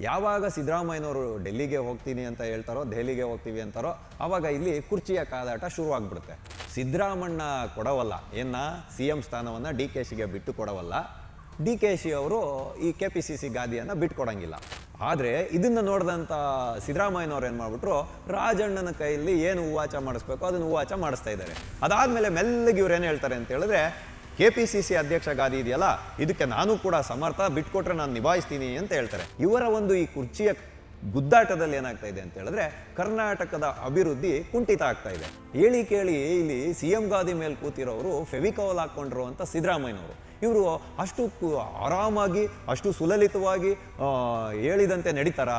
ಯಾವಾಗ ಸಿದ್ದರಾಮಯ್ಯನವರು ಡೆಲ್ಲಿಗೆ ಹೋಗ್ತೀನಿ ಅಂತ ಹೇಳ್ತಾರೋ, ದೆಹಲಿಗೆ ಹೋಗ್ತೀವಿ ಅಂತಾರೋ, ಆವಾಗ ಇಲ್ಲಿ ಕುರ್ಚಿಯ ಕಾದಾಟ ಶುರುವಾಗ್ಬಿಡುತ್ತೆ. ಸಿದ್ದರಾಮಣ್ಣ ಕೊಡವಲ್ಲ, CM ಸ್ಥಾನವನ್ನು DKಶಿಗೆ ಬಿಟ್ಟು ಕೊಡವಲ್ಲ. DKಶಿ ಅವರು ಈ KPCC ಗಾದಿಯನ್ನು ಬಿಟ್ಕೊಡಂಗಿಲ್ಲ. ಆದರೆ ಇದನ್ನು ನೋಡಿದಂಥ ಸಿದ್ದರಾಮಯ್ಯನವ್ರು ಏನು ಮಾಡಿಬಿಟ್ರು, ರಾಜಣ್ಣನ ಕೈಯಲ್ಲಿ ಏನು ಉವಾಚ ಮಾಡಿಸ್ಬೇಕು ಅದನ್ನು ಉವಾಚ ಮಾಡಿಸ್ತಾ ಇದ್ದಾರೆ. ಅದಾದಮೇಲೆ ಮೆಲ್ಲಗೆ ಇವ್ರು ಏನು ಹೇಳ್ತಾರೆ ಅಂತ ಹೇಳಿದ್ರೆ, KPCC ಅಧ್ಯಕ್ಷ ಗಾದಿ ಇದೆಯಲ್ಲ, ಇದಕ್ಕೆ ನಾನು ಕೂಡ ಸಮರ್ಥ, ಬಿಟ್ಕೊಟ್ರೆ ನಾನು ನಿಭಾಯಿಸ್ತೀನಿ ಅಂತ ಹೇಳ್ತಾರೆ. ಇವರ ಒಂದು ಈ ಕುರ್ಚಿಯ ಗುದ್ದಾಟದಲ್ಲಿ ಏನಾಗ್ತಾ ಇದೆ ಅಂತ ಹೇಳಿದ್ರೆ, ಕರ್ನಾಟಕದ ಅಭಿವೃದ್ಧಿ ಕುಂಠಿತ ಆಗ್ತಾ ಇದೆ. ಹೇಳಿ ಕೇಳಿ ಇಲ್ಲಿ CM ಗಾದಿ ಮೇಲೆ ಕೂತಿರೋರು ಫೆವಿಕಾಲ್ ಹಾಕ್ಕೊಂಡ್ರು ಅಂತ ಸಿದ್ದರಾಮಯ್ಯನವರು. ಇವರು ಅಷ್ಟು ಆರಾಮಾಗಿ, ಅಷ್ಟು ಸುಲಲಿತವಾಗಿ ಹೇಳಿದಂತೆ ನಡೀತಾರ?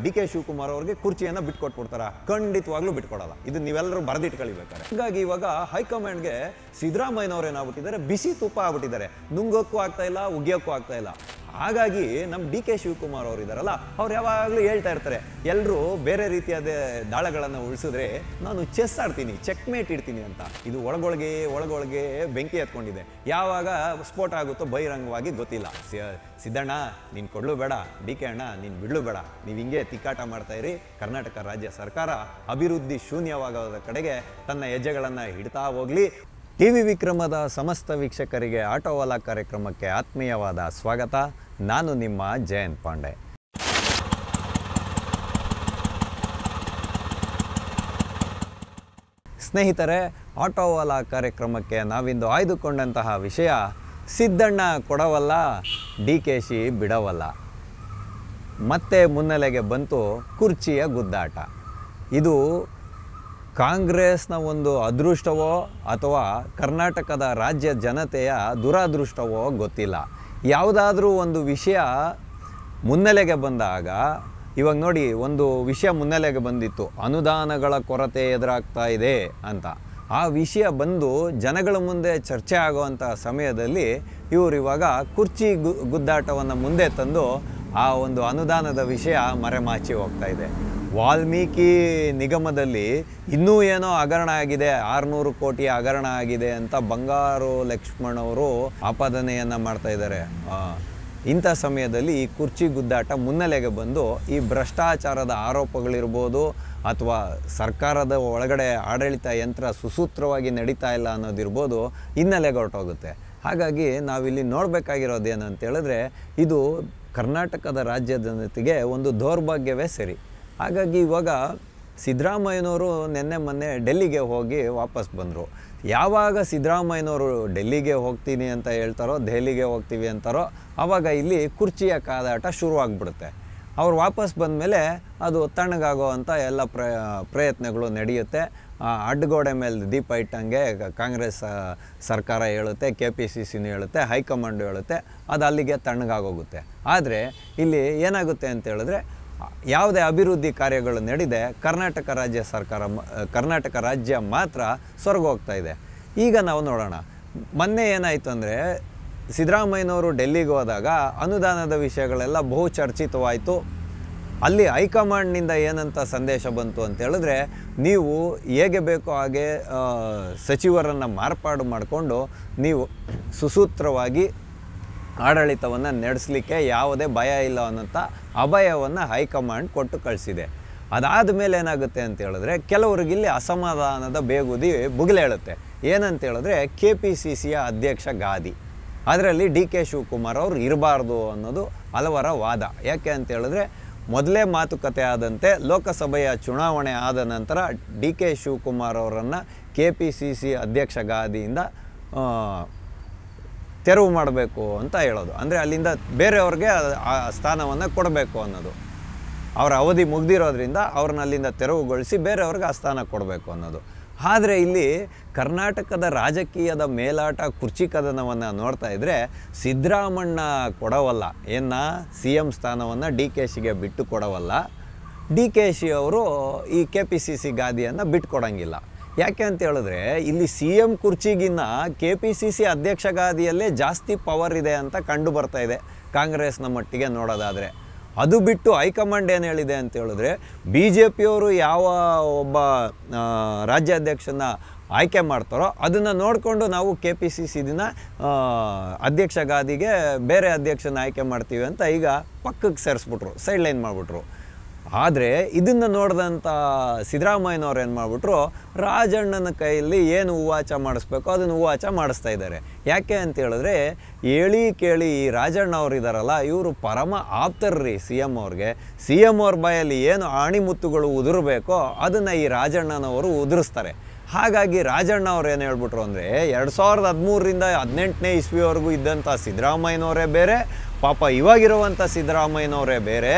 DK ಶಿವಕುಮಾರ್ ಅವ್ರಿಗೆ ಕುರ್ಚಿಯನ್ನು ಬಿಟ್ಕೊಟ್ಬಿಡ್ತಾರ? ಖಂಡಿತವಾಗ್ಲೂ ಬಿಟ್ಕೊಡಲ್ಲ. ಇದು ನೀವೆಲ್ಲರೂ ಬರೆದಿಟ್ಕೊಳ್ಬೇಕಾರೆ. ಹಾಗಾಗಿ ಇವಾಗ ಹೈಕಮಾಂಡ್ಗೆ ಸಿದ್ದರಾಮಯ್ಯನವ್ರು ಏನಾಗ್ಬಿಟ್ಟಿದ್ದಾರೆ, ಬಿಸಿ ತುಪ್ಪ ಆಗ್ಬಿಟ್ಟಿದ್ದಾರೆ. ನುಂಗೋಕ್ಕೂ ಆಗ್ತಾ ಇಲ್ಲ, ಉಗಿಯೋಕ್ಕೂ ಆಗ್ತಾ ಇಲ್ಲ. ಹಾಗಾಗಿ ನಮ್ಮ DK ಶಿವಕುಮಾರ್ ಅವರು ಇದ್ದಾರಲ್ಲ, ಅವ್ರು ಯಾವಾಗಲೂ ಹೇಳ್ತಾ ಇರ್ತಾರೆ, ಎಲ್ಲರೂ ಬೇರೆ ರೀತಿಯಾದ ದಾಳಗಳನ್ನು ಉಳಿಸಿದ್ರೆ ನಾನು ಚೆಸ್ ಆಡ್ತೀನಿ, ಚೆಕ್ಮೇಟ್ ಇಡ್ತೀನಿ ಅಂತ. ಇದು ಒಳಗೊಳಗೆ ಬೆಂಕಿ ಎತ್ಕೊಂಡಿದೆ. ಯಾವಾಗ ಸ್ಫೋಟ ಆಗುತ್ತೋ ಬಹಿರಂಗವಾಗಿ ಗೊತ್ತಿಲ್ಲ. ಸಿದ್ದಣ್ಣ ನೀನು ಕೊಡ್ಲು ಬೇಡ, DK ಅಣ್ಣ ನೀನು ಬಿಡ್ಲು ಬೇಡ, ನೀವು ಹಿಂಗೆ ತಿಕ್ಕಾಟ ಮಾಡ್ತಾ ಇರಿ. ಕರ್ನಾಟಕ ರಾಜ್ಯ ಸರ್ಕಾರ ಅಭಿವೃದ್ಧಿ ಶೂನ್ಯವಾಗೋದ ಕಡೆಗೆ ತನ್ನ ಹೆಜ್ಜೆಗಳನ್ನು ಇಡ್ತಾ ಹೋಗಲಿ. TV ವಿಕ್ರಮದ ಸಮಸ್ತ ವೀಕ್ಷಕರಿಗೆ ಆಟೋವಾಲಾ ಕಾರ್ಯಕ್ರಮಕ್ಕೆ ಆತ್ಮೀಯವಾದ ಸ್ವಾಗತ. ನಾನು ನಿಮ್ಮ ಜಯಂತ್ ಪಾಂಡೆ. ಸ್ನೇಹಿತರೆ, ಆಟೋವಾಲಾ ಕಾರ್ಯಕ್ರಮಕ್ಕೆ ನಾವಿಂದು ಆಯ್ದುಕೊಂಡಂತಹ ವಿಷಯ, ಸಿದ್ದಣ್ಣ ಕೊಡವಲ್ಲ, DKಶಿ ಬಿಡವಲ್ಲ. ಮತ್ತೆ ಮುನ್ನೆಲೆಗೆ ಬಂತು ಕುರ್ಚಿಯ ಗುದ್ದಾಟ. ಇದು ಕಾಂಗ್ರೆಸ್ನ ಒಂದು ಅದೃಷ್ಟವೋ ಅಥವಾ ಕರ್ನಾಟಕದ ರಾಜ್ಯ ಜನತೆಯ ದುರಾದೃಷ್ಟವೋ ಗೊತ್ತಿಲ್ಲ. ಯಾವುದಾದ್ರೂ ಒಂದು ವಿಷಯ ಮುನ್ನೆಲೆಗೆ ಬಂದಾಗ, ಇವಾಗ ನೋಡಿ, ಒಂದು ವಿಷಯ ಮುನ್ನೆಲೆಗೆ ಬಂದಿತ್ತು, ಅನುದಾನಗಳ ಕೊರತೆ ಎದುರಾಗ್ತಾ ಇದೆ ಅಂತ. ಆ ವಿಷಯ ಬಂದು ಜನಗಳ ಮುಂದೆ ಚರ್ಚೆ ಆಗುವಂಥ ಸಮಯದಲ್ಲಿ ಇವರು ಇವಾಗ ಕುರ್ಚಿ ಗುದ್ದಾಟವನ್ನು ಮುಂದೆ ತಂದು ಆ ಒಂದು ಅನುದಾನದ ವಿಷಯ ಮರೆಮಾಚಿ ಹೋಗ್ತಾ ಇದೆ. ವಾಲ್ಮೀಕಿ ನಿಗಮದಲ್ಲಿ ಇನ್ನೂ ಏನೋ ಹಗರಣ ಆಗಿದೆ, 600 ಕೋಟಿ ಹಗರಣ ಆಗಿದೆ ಅಂತ ಬಂಗಾರು ಲಕ್ಷ್ಮಣ್ ಅವರು ಆಪಾದನೆಯನ್ನು ಮಾಡ್ತಾ ಇದ್ದಾರೆ. ಇಂಥ ಸಮಯದಲ್ಲಿ ಈ ಕುರ್ಚಿ ಗುದ್ದಾಟ ಮುನ್ನೆಲೆಗೆ ಬಂದು ಈ ಭ್ರಷ್ಟಾಚಾರದ ಆರೋಪಗಳಿರ್ಬೋದು ಅಥವಾ ಸರ್ಕಾರದ ಒಳಗಡೆ ಆಡಳಿತ ಯಂತ್ರ ಸುಸೂತ್ರವಾಗಿ ನಡೀತಾ ಇಲ್ಲ ಅನ್ನೋದಿರ್ಬೋದು, ಹಿನ್ನೆಲೆಗೆ ಹೊರಟೋಗುತ್ತೆ. ಹಾಗಾಗಿ ನಾವಿಲ್ಲಿ ನೋಡಬೇಕಾಗಿರೋದು ಏನಂತ ಹೇಳಿದ್ರೆ, ಇದು ಕರ್ನಾಟಕದ ರಾಜ್ಯ ಜನತೆಗೆ ಒಂದು ದೌರ್ಭಾಗ್ಯವೇ ಸರಿ. ಹಾಗಾಗಿ ಇವಾಗ ಸಿದ್ದರಾಮಯ್ಯನವರು ಮೊನ್ನೆ ಡೆಲ್ಲಿಗೆ ಹೋಗಿ ವಾಪಸ್ ಬಂದರು. ಯಾವಾಗ ಸಿದ್ದರಾಮಯ್ಯನವರು ಡೆಲ್ಲಿಗೆ ಹೋಗ್ತೀನಿ ಅಂತ ಹೇಳ್ತಾರೋ, ದೆಹಲಿಗೆ ಹೋಗ್ತೀವಿ ಅಂತಾರೋ, ಆವಾಗ ಇಲ್ಲಿ ಕುರ್ಚಿಯ ಕಾದಾಟ ಶುರುವಾಗ್ಬಿಡುತ್ತೆ. ಅವ್ರು ವಾಪಸ್ ಬಂದಮೇಲೆ ಅದು ತಣ್ಣಗಾಗೋ ಅಂಥ ಎಲ್ಲ ಪ್ರಯತ್ನಗಳು ನಡೆಯುತ್ತೆ. ಅಡ್ಡಗೋಡೆ ಮೇಲೆ ದೀಪ ಇಟ್ಟಂಗೆ ಕಾಂಗ್ರೆಸ್ ಸರ್ಕಾರ ಹೇಳುತ್ತೆ, KPCCನೂ ಹೇಳುತ್ತೆ, ಹೈಕಮಾಂಡು ಹೇಳುತ್ತೆ, ಅದು ಅಲ್ಲಿಗೆ ತಣ್ಣಗಾಗೋಗುತ್ತೆ. ಆದರೆ ಇಲ್ಲಿ ಏನಾಗುತ್ತೆ ಅಂತ ಹೇಳಿದ್ರೆ, ಯಾವುದೇ ಅಭಿವೃದ್ಧಿ ಕಾರ್ಯಗಳು ನಡೆದೆ ಕರ್ನಾಟಕ ರಾಜ್ಯ ಮಾತ್ರ ಸ್ವರ್ಗೋಗ್ತಾ ಇದೆ. ಈಗ ನಾವು ನೋಡೋಣ, ಮೊನ್ನೆ ಏನಾಯಿತು ಅಂದರೆ, ಸಿದ್ದರಾಮಯ್ಯನವರು ಡೆಲ್ಲಿಗೆ ಹೋದಾಗ ಅನುದಾನದ ವಿಷಯಗಳೆಲ್ಲ ಬಹು ಚರ್ಚಿತವಾಯಿತು. ಅಲ್ಲಿ ಹೈಕಮಾಂಡ್ನಿಂದ ಏನಂತ ಸಂದೇಶ ಬಂತು ಅಂತ ಹೇಳಿದ್ರೆ, ನೀವು ಹೇಗೆ ಬೇಕೋ ಹಾಗೆ ಸಚಿವರನ್ನು ಮಾರ್ಪಾಡು ಮಾಡಿಕೊಂಡು ನೀವು ಸುಸೂತ್ರವಾಗಿ ಆಡಳಿತವನ್ನು ನಡೆಸಲಿಕ್ಕೆ ಯಾವುದೇ ಭಯ ಇಲ್ಲ ಅನ್ನೋಂಥ ಅಭಯವನ್ನು ಹೈಕಮಾಂಡ್ ಕೊಟ್ಟು ಕಳಿಸಿದೆ. ಅದಾದ ಮೇಲೆ ಏನಾಗುತ್ತೆ ಅಂತ ಹೇಳಿದ್ರೆ, ಕೆಲವರಿಗಿಲ್ಲಿ ಅಸಮಾಧಾನದ ಬೇಗುದಿ ಬುಗಿಲೇಳುತ್ತೆ. ಏನಂತ ಹೇಳಿದ್ರೆ, KPCCಯ ಅಧ್ಯಕ್ಷ ಗಾದಿ, ಅದರಲ್ಲಿ DK ಶಿವಕುಮಾರ್ ಅವರು ಇರಬಾರ್ದು ಅನ್ನೋದು ಹಲವರ ವಾದ. ಯಾಕೆ ಅಂತ ಹೇಳಿದ್ರೆ, ಮೊದಲೇ ಮಾತುಕತೆ ಆದಂತೆ ಲೋಕಸಭೆಯ ಚುನಾವಣೆ ಆದ ನಂತರ DK ಶಿವಕುಮಾರ್ ಅವರನ್ನು KPCC ಅಧ್ಯಕ್ಷ ಗಾದಿಯಿಂದ ತೆರವು ಮಾಡಬೇಕು ಅಂತ ಹೇಳೋದು. ಅಂದರೆ ಅಲ್ಲಿಂದ ಬೇರೆಯವ್ರಿಗೆ ಆ ಸ್ಥಾನವನ್ನು ಕೊಡಬೇಕು ಅನ್ನೋದು. ಅವರ ಅವಧಿ ಮುಗ್ದಿರೋದ್ರಿಂದ ಅವ್ರನ್ನ ಅಲ್ಲಿಂದ ತೆರವುಗೊಳಿಸಿ ಬೇರೆಯವ್ರಿಗೆ ಆ ಸ್ಥಾನ ಕೊಡಬೇಕು ಅನ್ನೋದು. ಆದರೆ ಇಲ್ಲಿ ಕರ್ನಾಟಕದ ರಾಜಕೀಯದ ಮೇಲಾಟ, ಕುರ್ಚಿ ಕದನವನ್ನು ನೋಡ್ತಾ ಇದ್ದರೆ, ಸಿದ್ದರಾಮಣ್ಣ ಕೊಡವಲ್ಲ, CM ಸ್ಥಾನವನ್ನು DKಶಿಗೆ ಬಿಟ್ಟು ಕೊಡವಲ್ಲ. DKಶಿ ಅವರು ಈ KPCC ಗಾದಿಯನ್ನು ಬಿಟ್ಕೊಡಂಗಿಲ್ಲ. ಯಾಕೆ ಅಂತ ಹೇಳಿದ್ರೆ, ಇಲ್ಲಿ CM ಕುರ್ಚಿಗಿನ್ನ KPCC ಅಧ್ಯಕ್ಷ ಗಾದಿಯಲ್ಲೇ ಜಾಸ್ತಿ ಪವರ್ ಇದೆ ಅಂತ ಕಂಡು ಬರ್ತಾ ಇದೆ ಕಾಂಗ್ರೆಸ್ನ ಮಟ್ಟಿಗೆ ನೋಡೋದಾದರೆ. ಅದು ಬಿಟ್ಟು ಹೈಕಮಾಂಡ್ ಏನು ಹೇಳಿದೆ ಅಂತ ಹೇಳಿದ್ರೆ, BJಪಿಯವರು ಯಾವ ಒಬ್ಬ ರಾಜ್ಯಾಧ್ಯಕ್ಷನ ಆಯ್ಕೆ ಮಾಡ್ತಾರೋ ಅದನ್ನು ನೋಡಿಕೊಂಡು ನಾವು KPCC ದಿನ ಅಧ್ಯಕ್ಷ ಗಾದಿಗೆ ಬೇರೆ ಅಧ್ಯಕ್ಷನ ಆಯ್ಕೆ ಮಾಡ್ತೀವಿ ಅಂತ ಈಗ ಪಕ್ಕಕ್ಕೆ ಸೇರಿಸ್ಬಿಟ್ರು, ಸೈಡ್ಲೈನ್ ಮಾಡಿಬಿಟ್ರು. ಆದರೆ ಇದನ್ನು ನೋಡಿದಂಥ ಸಿದ್ದರಾಮಯ್ಯನವ್ರು ಏನು ಮಾಡಿಬಿಟ್ರು, ರಾಜಣ್ಣನ ಕೈಯಲ್ಲಿ ಏನು ಹೂವಾಚ ಮಾಡಿಸ್ಬೇಕೋ ಅದನ್ನು ಹೂವಾಚ ಮಾಡಿಸ್ತಾ ಇದ್ದಾರೆ. ಯಾಕೆ ಅಂತ ಹೇಳಿದ್ರೆ ಹೇಳಿ ಕೇಳಿ ಈ ರಾಜಣ್ಣ ಅವ್ರು ಇದ್ದಾರಲ್ಲ, ಇವರು ಪರಮ ಆಪ್ತರ್ರಿ CM ಅವ್ರಿಗೆ. CM ಅವ್ರ ಬಾಯಲ್ಲಿ ಏನು ಆಣಿಮುತ್ತುಗಳು ಉದುರಬೇಕೋ ಅದನ್ನು ಈ ರಾಜಣ್ಣನವರು ಉದುರಿಸ್ತಾರೆ. ಹಾಗಾಗಿ ರಾಜಣ್ಣ ಅವ್ರು ಏನು ಹೇಳ್ಬಿಟ್ರು ಅಂದರೆ 2013ರಿಂದ 18ನೇ ಇಸ್ವಿವರೆಗೂ ಇದ್ದಂಥ ಸಿದ್ದರಾಮಯ್ಯನವರೇ ಬೇರೆ, ಪಾಪ ಇವಾಗಿರುವಂಥ ಸಿದ್ದರಾಮಯ್ಯನವರೇ ಬೇರೆ.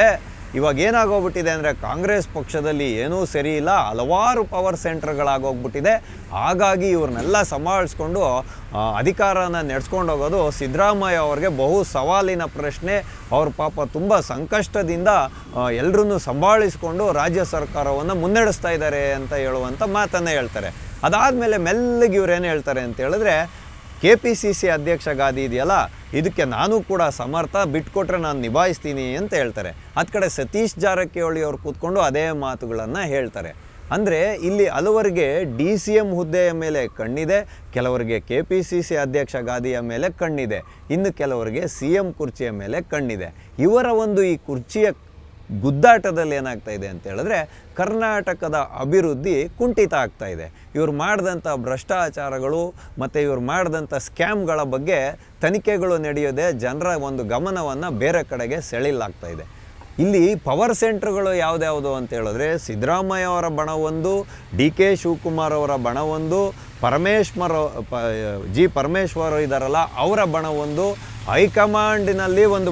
ಇವಾಗ ಏನಾಗೋಗ್ಬಿಟ್ಟಿದೆ ಅಂದರೆ ಕಾಂಗ್ರೆಸ್ ಪಕ್ಷದಲ್ಲಿ ಏನೂ ಸರಿ ಇಲ್ಲ, ಹಲವಾರು ಪವರ್ ಸೆಂಟರ್ಗಳಾಗೋಗ್ಬಿಟ್ಟಿದೆ. ಹಾಗಾಗಿ ಇವ್ರನ್ನೆಲ್ಲ ಸಂಭಾಳಿಸ್ಕೊಂಡು ಅಧಿಕಾರನ ನಡೆಸ್ಕೊಂಡು ಹೋಗೋದು ಸಿದ್ದರಾಮಯ್ಯ ಅವ್ರಿಗೆ ಬಹು ಸವಾಲಿನ ಪ್ರಶ್ನೆ. ಅವ್ರ ಪಾಪ ತುಂಬ ಸಂಕಷ್ಟದಿಂದ ಎಲ್ಲರನ್ನೂ ಸಂಭಾಳಿಸ್ಕೊಂಡು ರಾಜ್ಯ ಸರ್ಕಾರವನ್ನು ಮುನ್ನಡೆಸ್ತಾ ಇದ್ದಾರೆ ಅಂತ ಹೇಳುವಂಥ ಮಾತನ್ನು ಹೇಳ್ತಾರೆ. ಅದಾದಮೇಲೆ ಮೆಲ್ಲಗೆ ಇವ್ರೇನು ಹೇಳ್ತಾರೆ ಅಂತ ಹೇಳಿದ್ರೆ, KPCC ಅಧ್ಯಕ್ಷ ಗಾದಿ ಇದೆಯಲ್ಲ, ಇದಕ್ಕೆ ನಾನು ಕೂಡ ಸಮರ್ಥ, ಬಿಟ್ಕೊಟ್ರೆ ನಾನು ನಿಭಾಯಿಸ್ತೀನಿ ಅಂತ ಹೇಳ್ತಾರೆ. ಅದು ಕಡೆ ಸತೀಶ್ ಜಾರಕಿಹೊಳಿ ಅವ್ರು ಕೂತ್ಕೊಂಡು ಅದೇ ಮಾತುಗಳನ್ನು ಹೇಳ್ತಾರೆ. ಅಂದರೆ ಇಲ್ಲಿ ಹಲವರಿಗೆ DCM ಹುದ್ದೆಯ ಮೇಲೆ ಕಣ್ಣಿದೆ, ಕೆಲವರಿಗೆ KPCC ಅಧ್ಯಕ್ಷ ಗಾದಿಯ ಮೇಲೆ ಕಣ್ಣಿದೆ, ಇನ್ನು ಕೆಲವರಿಗೆ CM ಕುರ್ಚಿಯ ಮೇಲೆ ಕಣ್ಣಿದೆ. ಇವರ ಒಂದು ಈ ಕುರ್ಚಿಯ ಗುದ್ದಾಟದಲ್ಲಿ ಏನಾಗ್ತಾ ಇದೆ ಅಂತ ಹೇಳಿದ್ರೆ ಕರ್ನಾಟಕದ ಅಭಿವೃದ್ಧಿ ಕುಂಠಿತ ಆಗ್ತಾ ಇದೆ. ಇವ್ರು ಮಾಡಿದಂಥ ಭ್ರಷ್ಟಾಚಾರಗಳು ಮತ್ತು ಇವ್ರು ಮಾಡಿದಂಥ ಸ್ಕ್ಯಾಮ್ಗಳ ಬಗ್ಗೆ ತನಿಖೆಗಳು ನಡೆಯೋದೇ ಜನರ ಒಂದು ಗಮನವನ್ನು ಬೇರೆ ಕಡೆಗೆ ಸೆಳೆಯಲಾಗ್ತಾ ಇದೆ. ಇಲ್ಲಿ ಪವರ್ ಸೆಂಟ್ರ್ಗಳು ಯಾವುದ್ಯಾವುದು ಅಂತ ಹೇಳಿದ್ರೆ ಸಿದ್ದರಾಮಯ್ಯ ಅವರ ಬಣ ಒಂದು, DK ಶಿವಕುಮಾರ್ ಅವರ ಬಣ ಒಂದು, ಪರಮೇಶ್ವರ್ ಇದ್ದಾರಲ್ಲ ಅವರ ಬಣ ಒಂದು, ಹೈಕಮಾಂಡಿನಲ್ಲಿ ಒಂದು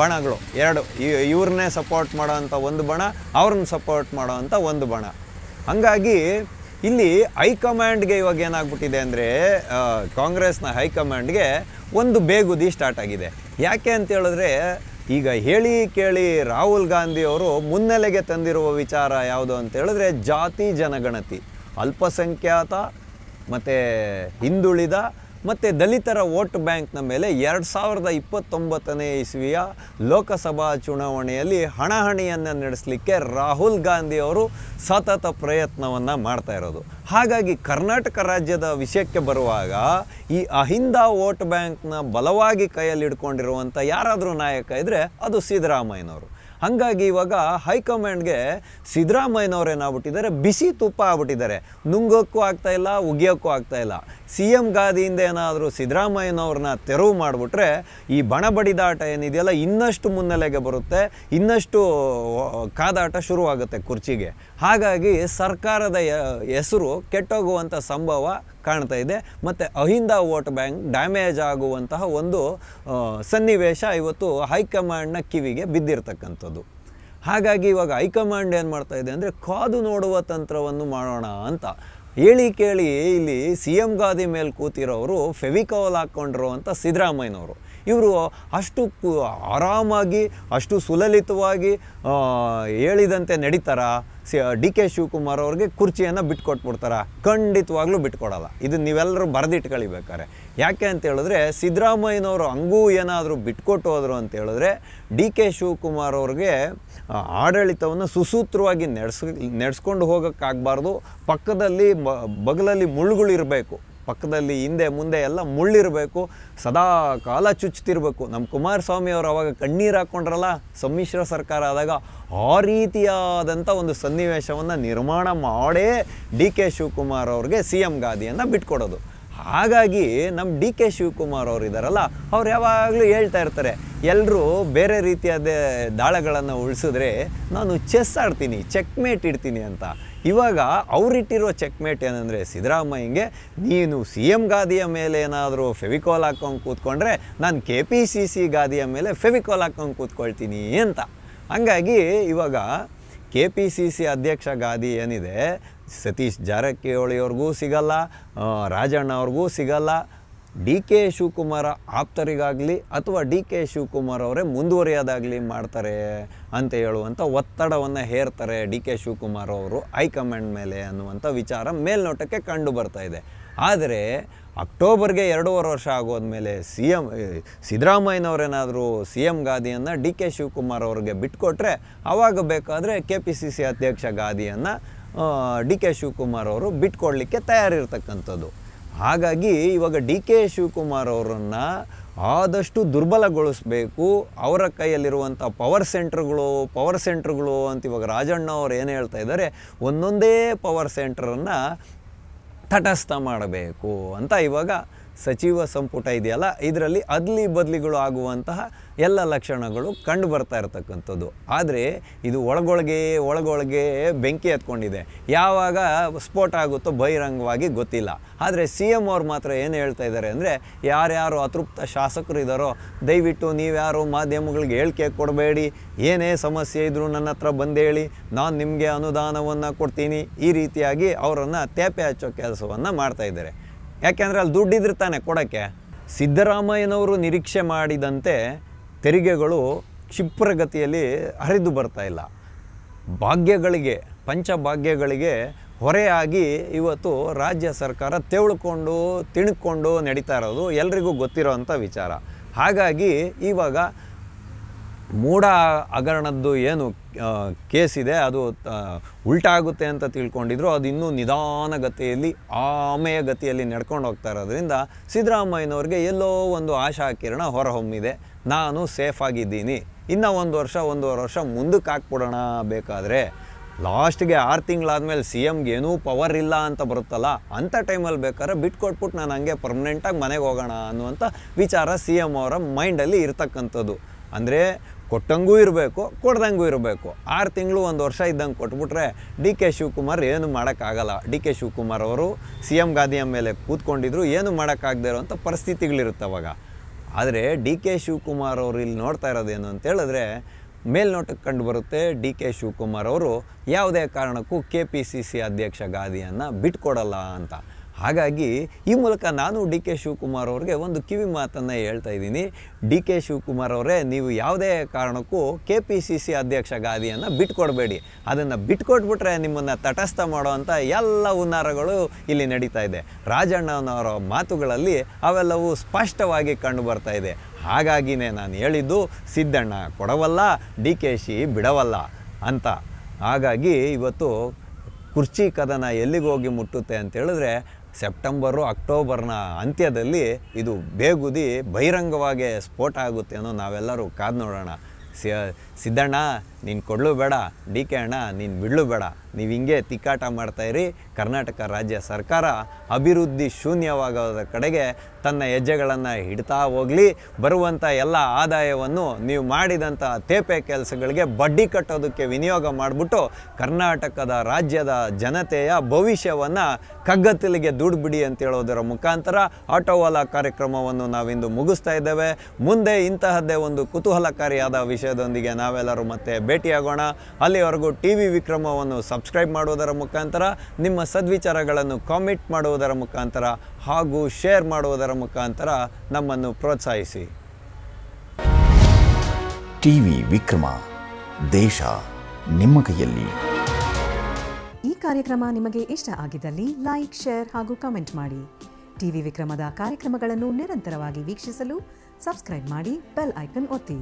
ಬಣಗಳು ಎರಡು, ಇವ್ರನ್ನೇ ಸಪೋರ್ಟ್ ಮಾಡೋವಂಥ ಒಂದು ಬಣ, ಅವ್ರನ್ನ ಸಪೋರ್ಟ್ ಮಾಡೋವಂಥ ಒಂದು ಬಣ. ಹಂಗಾಗಿ ಇಲ್ಲಿ ಹೈಕಮಾಂಡ್ಗೆ ಇವಾಗ ಏನಾಗ್ಬಿಟ್ಟಿದೆ ಅಂದರೆ ಕಾಂಗ್ರೆಸ್ನ ಹೈಕಮಾಂಡ್ಗೆ ಒಂದು ಬೇಗುದಿ ಸ್ಟಾರ್ಟ್ ಆಗಿದೆ. ಯಾಕೆ ಅಂತ ಹೇಳಿದ್ರೆ ಈಗ ಹೇಳಿ ಕೇಳಿ ರಾಹುಲ್ ಗಾಂಧಿ ಅವರು ಮುನ್ನೆಲೆಗೆ ತಂದಿರುವ ವಿಚಾರ ಯಾವುದು ಅಂತ ಹೇಳಿದ್ರೆ ಜಾತಿ ಜನಗಣತಿ, ಅಲ್ಪಸಂಖ್ಯಾತ ಮತ್ತು ಹಿಂದುಳಿದ ಮತ್ತು ದಲಿತರ ವೋಟ್ ಬ್ಯಾಂಕ್ನ ಮೇಲೆ 2029ನೇ ಇಸ್ವಿಯ ಲೋಕಸಭಾ ಚುನಾವಣೆಯಲ್ಲಿ ಹಣಾಹಣಿಯನ್ನು ನಡೆಸಲಿಕ್ಕೆ ರಾಹುಲ್ ಗಾಂಧಿ ಅವರು ಸತತ ಪ್ರಯತ್ನವನ್ನು ಮಾಡ್ತಾ ಇರೋದು. ಹಾಗಾಗಿ ಕರ್ನಾಟಕ ರಾಜ್ಯದ ವಿಷಯಕ್ಕೆ ಬರುವಾಗ ಈ ಅಹಿಂದ ವೋಟ್ ಬ್ಯಾಂಕ್ನ ಬಲವಾಗಿ ಕೈಯಲ್ಲಿ ಹಿಡ್ಕೊಂಡಿರುವಂಥ ಯಾರಾದರೂ ನಾಯಕ ಇದ್ದರೆ ಅದು ಸಿದ್ದರಾಮಯ್ಯನವರು. ಹಾಗಾಗಿ ಇವಾಗ ಹೈಕಮಾಂಡ್ಗೆ ಸಿದ್ದರಾಮಯ್ಯನವ್ರು ಏನಾಗ್ಬಿಟ್ಟಿದ್ದಾರೆ, ಬಿಸಿ ತುಪ್ಪ ಆಗ್ಬಿಟ್ಟಿದ್ದಾರೆ. ನುಂಗೋಕ್ಕೂ ಆಗ್ತಾಯಿಲ್ಲ, ಉಗಿಯೋಕ್ಕೂ ಆಗ್ತಾಯಿಲ್ಲ. CM ಗಾದಿಯಿಂದ ಏನಾದರೂ ಸಿದ್ದರಾಮಯ್ಯನವ್ರನ್ನ ತೆರವು ಮಾಡಿಬಿಟ್ರೆ ಈ ಬಣಬಡಿದಾಟ ಏನಿದೆಯಲ್ಲ ಇನ್ನಷ್ಟು ಮುನ್ನೆಲೆಗೆ ಬರುತ್ತೆ, ಇನ್ನಷ್ಟು ಕಾದಾಟ ಶುರುವಾಗುತ್ತೆ ಕುರ್ಚಿಗೆ. ಹಾಗಾಗಿ ಸರ್ಕಾರದ ಹೆಸರು ಕೆಟ್ಟೋಗುವಂಥ ಸಂಭವ ಕಾಣ್ತಾ ಇದೆ. ಮತ್ತು ಅಹಿಂದ ವೋಟ್ ಬ್ಯಾಂಕ್ ಡ್ಯಾಮೇಜ್ ಆಗುವಂತಹ ಒಂದು ಸನ್ನಿವೇಶ ಇವತ್ತು ಹೈಕಮಾಂಡ್ನ ಕಿವಿಗೆ ಬಿದ್ದಿರ್ತಕ್ಕಂಥದ್ದು. ಹಾಗಾಗಿ ಇವಾಗ ಹೈಕಮಾಂಡ್ ಏನು ಮಾಡ್ತಾ ಇದೆ ಅಂದರೆ ಕಾದು ನೋಡುವ ತಂತ್ರವನ್ನು ಮಾಡೋಣ ಅಂತ ಹೇಳಿ ಕೇಳಿ ಇಲ್ಲಿ CM ಗಾದಿ ಮೇಲೆ ಕೂತಿರೋರು ಫೆವಿಕಾಲ್ ಹಾಕ್ಕೊಂಡಿರುವಂಥ ಸಿದ್ದರಾಮಯ್ಯನವರು. ಇವರು ಅಷ್ಟು ಆರಾಮಾಗಿ ಅಷ್ಟು ಸುಲಲಿತವಾಗಿ ಹೇಳಿದಂತೆ ನಡೀತಾರಾ? DK ಶಿವಕುಮಾರ್ ಅವ್ರಿಗೆ ಕುರ್ಚಿಯನ್ನು ಬಿಟ್ಕೊಟ್ಬಿಡ್ತಾರ? ಖಂಡಿತವಾಗ್ಲೂ ಬಿಟ್ಕೊಡಲ್ಲ. ಇದು ನೀವೆಲ್ಲರೂ ಬರೆದಿಟ್ಕೊಳ್ಬೇಕಾರೆ. ಯಾಕೆ ಅಂತ ಹೇಳಿದ್ರೆ ಸಿದ್ದರಾಮಯ್ಯನವರು ಹಂಗೂ ಏನಾದರೂ ಬಿಟ್ಕೊಟ್ಟು ಹೋದರು ಅಂತ ಹೇಳಿದ್ರೆ DK ಶಿವಕುಮಾರ್ ಅವ್ರಿಗೆ ಆಡಳಿತವನ್ನು ಸುಸೂತ್ರವಾಗಿ ನಡೆಸ್ಕೊಂಡು ಹೋಗೋಕ್ಕಾಗಬಾರ್ದು. ಪಕ್ಕದಲ್ಲಿ ಬಗಲಲ್ಲಿ ಮುಳ್ಳುಗಳಿರಬೇಕು, ಪಕ್ಕದಲ್ಲಿ ಹಿಂದೆ ಮುಂದೆ ಎಲ್ಲ ಮುಳ್ಳಿರಬೇಕು, ಸದಾ ಕಾಲ ಚುಚ್ಚುತ್ತಿರಬೇಕು. ನಮ್ಮ ಕುಮಾರಸ್ವಾಮಿ ಅವರು ಅವಾಗ ಕಣ್ಣೀರು ಹಾಕ್ಕೊಂಡ್ರಲ್ಲ ಸಮ್ಮಿಶ್ರ ಸರ್ಕಾರ ಆದಾಗ, ಆ ರೀತಿಯಾದಂಥ ಒಂದು ಸನ್ನಿವೇಶವನ್ನು ನಿರ್ಮಾಣ ಮಾಡೇ DK ಶಿವಕುಮಾರ್ ಅವ್ರಿಗೆ CM ಗಾದಿಯನ್ನು ಬಿಟ್ಕೊಡೋದು. ಹಾಗಾಗಿ ನಮ್ಮ DK ಶಿವಕುಮಾರ್ ಅವರು ಇದ್ದಾರಲ್ಲ, ಅವ್ರು ಯಾವಾಗಲೂ ಹೇಳ್ತಾ ಇರ್ತಾರೆ, ಎಲ್ಲರೂ ಬೇರೆ ರೀತಿಯಾದ ದಾಳಗಳನ್ನು ಉಳಿಸಿದ್ರೆ ನಾನು ಚೆಸ್ ಆಡ್ತೀನಿ, ಚೆಕ್ಮೇಟ್ ಇಡ್ತೀನಿ ಅಂತ. ಇವಾಗ ಅವರಿಟ್ಟಿರೋ ಚೆಕ್ಮೇಟ್ ಏನಂದರೆ ಸಿದ್ದರಾಮಯ್ಯಂಗೆ ನೀನು CM ಗಾದಿಯ ಮೇಲೆ ಏನಾದರೂ ಫೆವಿಕಾಲ್ ಹಾಕ್ಕೊಂಡು ಕೂತ್ಕೊಂಡ್ರೆ ನಾನು KPCC ಗಾದಿಯ ಮೇಲೆ ಫೆವಿಕಾಲ್ ಹಾಕ್ಕೊಂಡು ಕೂತ್ಕೊಳ್ತೀನಿ ಅಂತ. ಹಂಗಾಗಿ ಇವಾಗ KPCC ಅಧ್ಯಕ್ಷ ಗಾದಿ ಏನಿದೆ ಸತೀಶ್ ಜಾರಕಿಹೊಳಿ ಅವ್ರಿಗೂ ಸಿಗಲ್ಲ, ರಾಜಣ್ಣ ಅವ್ರಿಗೂ ಸಿಗಲ್ಲ. DK ಶಿವಕುಮಾರ ಆಪ್ತರಿಗಾಗಲಿ ಅಥವಾ DK ಶಿವಕುಮಾರ್ ಅವರೇ ಮುಂದುವರಿಯೋದಾಗಲಿ ಮಾಡ್ತಾರೆ ಅಂತ ಹೇಳುವಂಥ ಒತ್ತಡವನ್ನು ಹೇರ್ತಾರೆ DK ಶಿವಕುಮಾರ್ ಅವರು ಹೈಕಮಾಂಡ್ ಮೇಲೆ ಅನ್ನುವಂಥ ವಿಚಾರ ಮೇಲ್ನೋಟಕ್ಕೆ ಕಂಡು ಬರ್ತಾ ಇದೆ. ಆದರೆ ಅಕ್ಟೋಬರ್ಗೆ 2.5 ವರ್ಷ ಆಗೋದ್ಮೇಲೆ ಸಿದ್ದರಾಮಯ್ಯನವರೇನಾದರೂ CM ಗಾದಿಯನ್ನು DK ಶಿವಕುಮಾರ್ ಅವ್ರಿಗೆ ಬಿಟ್ಕೊಟ್ರೆ ಆವಾಗ ಬೇಕಾದರೆ KPCC ಅಧ್ಯಕ್ಷ ಗಾದಿಯನ್ನು ಡಿ ಕೆ ಶಿವಕುಮಾರ್ ಅವರು ಬಿಟ್ಕೊಡ್ಲಿಕ್ಕೆ ತಯಾರಿರ್ತಕ್ಕಂಥದ್ದು. ಹಾಗಾಗಿ ಇವಾಗ ಡಿ ಕೆ ಶಿವಕುಮಾರ್ ಅವರನ್ನು ಆದಷ್ಟು ದುರ್ಬಲಗೊಳಿಸಬೇಕು. ಅವರ ಕೈಯಲ್ಲಿರುವಂಥ ಪವರ್ ಸೆಂಟ್ರ್ಗಳು ಅಂತ ಇವಾಗ ರಾಜಣ್ಣ ಅವರು ಏನು ಹೇಳ್ತಾ ಇದ್ದಾರೆ, ಒಂದೊಂದೇ ಪವರ್ ಸೆಂಟ್ರನ್ನು ತಟಸ್ಥ ಮಾಡಬೇಕು ಅಂತ ಇವಾಗ ಸಚಿವ ಸಂಪುಟ ಇದೆಯಲ್ಲ, ಇದರಲ್ಲಿ ಅದ್ಲಿ ಬದಲಿಗಳು ಆಗುವಂತಹ ಎಲ್ಲ ಲಕ್ಷಣಗಳು ಕಂಡು ಬರ್ತಾ ಇರತಕ್ಕಂಥದ್ದು. ಆದರೆ ಇದು ಒಳಗೊಳಗೆ ಬೆಂಕಿ ಹತ್ಕೊಂಡಿದೆ. ಯಾವಾಗ ಸ್ಫೋಟ ಆಗುತ್ತೋ ಬಹಿರಂಗವಾಗಿ ಗೊತ್ತಿಲ್ಲ. ಆದರೆ ಸಿ ಎಮ್ ಅವ್ರು ಮಾತ್ರ ಏನು ಹೇಳ್ತಾ ಇದ್ದಾರೆ ಅಂದರೆ, ಯಾರ್ಯಾರು ಅತೃಪ್ತ ಶಾಸಕರು ಇದ್ದಾರೋ ದಯವಿಟ್ಟು ನೀವ್ಯಾರು ಮಾಧ್ಯಮಗಳಿಗೆ ಹೇಳಿಕೆ ಕೊಡಬೇಡಿ, ಏನೇ ಸಮಸ್ಯೆ ಇದ್ದರೂ ನನ್ನ ಹತ್ರ ಬಂದೇಳಿ, ನಾನು ನಿಮಗೆ ಅನುದಾನವನ್ನು ಕೊಡ್ತೀನಿ, ಈ ರೀತಿಯಾಗಿ ಅವರನ್ನು ತೇಪೆ ಹಚ್ಚೋ ಕೆಲಸವನ್ನು ಮಾಡ್ತಾಯಿದ್ದಾರೆ. ಯಾಕೆಂದರೆ ಅಲ್ಲಿ ದುಡ್ಡಿದ್ರೆ ತಾನೆ ಕೊಡೋಕ್ಕೆ. ಸಿದ್ದರಾಮಯ್ಯನವರು ನಿರೀಕ್ಷೆ ಮಾಡಿದಂತೆ ತೆರಿಗೆಗಳು ಕ್ಷಿಪ್ರಗತಿಯಲ್ಲಿ ಹರಿದು ಬರ್ತಾ ಇಲ್ಲ. ಪಂಚಭಾಗ್ಯಗಳಿಗೆ ಹೊರೆಯಾಗಿ ಇವತ್ತು ರಾಜ್ಯ ಸರ್ಕಾರ ತಿಣುಕೊಂಡು ನಡೀತಾ ಇರೋದು ಎಲ್ರಿಗೂ ಗೊತ್ತಿರೋವಂಥ ವಿಚಾರ. ಹಾಗಾಗಿ ಇವಾಗ ಮೂಢ ಹಗರಣದ್ದು ಏನು ಕೇಸಿದೆ ಅದು ಉಲ್ಟಾಗುತ್ತೆ ಅಂತ ತಿಳ್ಕೊಂಡಿದ್ರು, ಅದು ಇನ್ನೂ ನಿಧಾನಗತಿಯಲ್ಲಿ ಆಮೆಯ ಗತಿಯಲ್ಲಿ ನಡ್ಕೊಂಡು ಹೋಗ್ತಾ ಇರೋದ್ರಿಂದ ಸಿದ್ದರಾಮಯ್ಯನವ್ರಿಗೆ ಎಲ್ಲೋ ಒಂದು ಆಶಾಕಿರಣ ಹೊರಹೊಮ್ಮಿದೆ. ನಾನು ಸೇಫಾಗಿದ್ದೀನಿ, ಇನ್ನೂ ಒಂದೂವರೆ ವರ್ಷ ಮುಂದಕ್ಕೆ ಹಾಕ್ಬಿಡೋಣ. ಬೇಕಾದರೆ ಲಾಸ್ಟ್ಗೆ 6 ತಿಂಗಳಾದಮೇಲೆ ಸಿ ಎಮ್ಗೆ ಏನೂ ಪವರ್ ಇಲ್ಲ ಅಂತ ಬರುತ್ತಲ್ಲ, ಅಂಥ ಟೈಮಲ್ಲಿ ಬೇಕಾದ್ರೆ ಬಿಟ್ಕೊಟ್ಬಿಟ್ಟು ನಾನು ಹಂಗೆ ಪರ್ಮನೆಂಟಾಗಿ ಮನೆಗೆ ಹೋಗೋಣ ಅನ್ನುವಂಥ ವಿಚಾರ ಸಿ ಎಮ್ ಅವರ ಮೈಂಡಲ್ಲಿ ಇರ್ತಕ್ಕಂಥದ್ದು. ಅಂದರೆ ಕೊಟ್ಟಂಗೂ ಇರಬೇಕು, ಕೊಡ್ದಂಗೂ ಇರಬೇಕು. 6 ತಿಂಗಳು 1 ವರ್ಷ ಇದ್ದಂಗೆ ಕೊಟ್ಬಿಟ್ರೆ ಡಿ ಕೆ ಶಿವಕುಮಾರ್ ಏನು ಮಾಡೋಕ್ಕಾಗಲ್ಲ. ಡಿ ಕೆ ಶಿವಕುಮಾರ್ ಅವರು ಸಿ ಎಮ್ ಗಾದಿಯ ಮೇಲೆ ಕೂತ್ಕೊಂಡಿದ್ರು, ಏನು ಮಾಡೋಕ್ಕಾಗದೇ ಇರೋವಂಥ ಪರಿಸ್ಥಿತಿಗಳಿರುತ್ತೆ ಅವಾಗ. ಆದರೆ ಡಿ ಕೆ ಶಿವಕುಮಾರ್ ಅವರು ಇಲ್ಲಿ ನೋಡ್ತಾ ಇರೋದೇನು ಅಂತ ಹೇಳಿದ್ರೆ, ಮೇಲ್ನೋಟಕ್ಕೆ ಕಂಡು ಬರುತ್ತೆ ಡಿ ಕೆ ಶಿವಕುಮಾರ್ ಅವರು ಯಾವುದೇ ಕಾರಣಕ್ಕೂ KPCC ಅಧ್ಯಕ್ಷ ಗಾದಿಯನ್ನು ಬಿಟ್ಕೊಡಲ್ಲ ಅಂತ. ಹಾಗಾಗಿ ಈ ಮೂಲಕ ನಾನು ಡಿ ಕೆ ಶಿವಕುಮಾರ್ ಅವ್ರಿಗೆ ಒಂದು ಕಿವಿ ಮಾತನ್ನು ಹೇಳ್ತಾ ಇದ್ದೀನಿ. ಡಿ ಕೆ ಶಿವಕುಮಾರ್ ಅವರೇ, ನೀವು ಯಾವುದೇ ಕಾರಣಕ್ಕೂ KPCC ಅಧ್ಯಕ್ಷ ಗಾದಿಯನ್ನು ಬಿಟ್ಕೊಡ್ಬೇಡಿ. ಅದನ್ನು ಬಿಟ್ಕೊಟ್ಬಿಟ್ರೆ ನಿಮ್ಮನ್ನು ತಟಸ್ಥ ಮಾಡುವಂಥ ಎಲ್ಲ ಹುನ್ನಾರಗಳು ಇಲ್ಲಿ ನಡೀತಾ ಇದೆ. ರಾಜಣ್ಣನವರ ಮಾತುಗಳಲ್ಲಿ ಅವೆಲ್ಲವೂ ಸ್ಪಷ್ಟವಾಗಿ ಕಂಡು ಬರ್ತಾ ಇದೆ. ಹಾಗಾಗಿನೇ ನಾನು ಹೇಳಿದ್ದು ಸಿದ್ದಣ್ಣ ಕೊಡವಲ್ಲ, DKಶಿ ಬಿಡವಲ್ಲ ಅಂತ. ಹಾಗಾಗಿ ಇವತ್ತು ಕುರ್ಚಿ ಕದನ ಎಲ್ಲಿಗೆ ಹೋಗಿ ಮುಟ್ಟುತ್ತೆ ಅಂತ ಹೇಳಿದ್ರೆ, ಸೆಪ್ಟೆಂಬರು ಅಕ್ಟೋಬರ್ನ ಅಂತ್ಯದಲ್ಲಿ ಇದು ಬೇಗುದಿ ಬಹಿರಂಗವಾಗಿ ಸ್ಫೋಟ ಆಗುತ್ತೆ ಅನ್ನೋ ನಾವೆಲ್ಲರೂ ಕಾದು ನೋಡೋಣ. ಸಿದ್ದಣ್ಣ ನೀನು ಕೊಡಲು ಬೇಡ, DK ಅಣ್ಣ ನೀನು ಬಿಡಲು ಬೇಡ, ನೀವು ಹಿಂಗೆ ತಿಕ್ಕಾಟ ಮಾಡ್ತಾಯಿರಿ. ಕರ್ನಾಟಕ ರಾಜ್ಯ ಸರ್ಕಾರ ಅಭಿವೃದ್ಧಿ ಶೂನ್ಯವಾಗೋದ ಕಡೆಗೆ ತನ್ನ ಹೆಜ್ಜೆಗಳನ್ನು ಇಡ್ತಾ ಹೋಗಲಿ. ಬರುವಂಥ ಎಲ್ಲ ಆದಾಯವನ್ನು ನೀವು ಮಾಡಿದಂಥ ತೇಪೆ ಕೆಲಸಗಳಿಗೆ ಬಡ್ಡಿ ಕಟ್ಟೋದಕ್ಕೆ ವಿನಿಯೋಗ ಮಾಡಿಬಿಟ್ಟು ಕರ್ನಾಟಕದ ರಾಜ್ಯದ ಜನತೆಯ ಭವಿಷ್ಯವನ್ನು ಕಗ್ಗತ್ತಲಿಗೆ ದುಡ್ಡು ಬಿಡಿ ಅಂತ ಹೇಳೋದರ ಮುಖಾಂತರ ಆಟೋವಾಲಾ ಕಾರ್ಯಕ್ರಮವನ್ನು ನಾವಿಂದು ಮುಗಿಸ್ತಾ ಇದ್ದೇವೆ. ಮುಂದೆ ಇಂತಹದ್ದೇ ಒಂದು ಕುತೂಹಲಕಾರಿಯಾದ ವಿಷಯದೊಂದಿಗೆ ನಾವೆಲ್ಲರೂ ಮತ್ತೆ ಭೇಟಿಯಾಗೋಣ. ಅಲ್ಲಿವರೆಗೂ TV ವಿಕ್ರಮವನ್ನು ಸಬ್ಸ್ಕ್ರೈಬ್ ಮಾಡುವುದರ ಮುಖಾಂತರ, ನಿಮ್ಮ ಸದ್ವಿಚಾರಗಳನ್ನು ಕಾಮೆಂಟ್ ಮಾಡುವುದರ ಮುಖಾಂತರ ಹಾಗೂ ಶೇರ್ ಮಾಡುವುದರ ಮುಖಾಂತರ ನಮ್ಮನ್ನು ಪ್ರೋತ್ಸಾಹಿಸಿ. TV ವಿಕ್ರಮ, ದೇಶ ನಿಮ್ಮ ಕೈಯಲ್ಲಿ. ಈ ಕಾರ್ಯಕ್ರಮ ನಿಮಗೆ ಇಷ್ಟ ಆಗಿದ್ದಲ್ಲಿ ಲೈಕ್, ಶೇರ್ ಹಾಗೂ ಕಮೆಂಟ್ ಮಾಡಿ. TV ವಿಕ್ರಮದ ಕಾರ್ಯಕ್ರಮಗಳನ್ನು ನಿರಂತರವಾಗಿ ವೀಕ್ಷಿಸಲು ಸಬ್ಸ್ಕ್ರೈಬ್ ಮಾಡಿ, ಬೆಲ್ ಐಕನ್ ಒತ್ತಿ.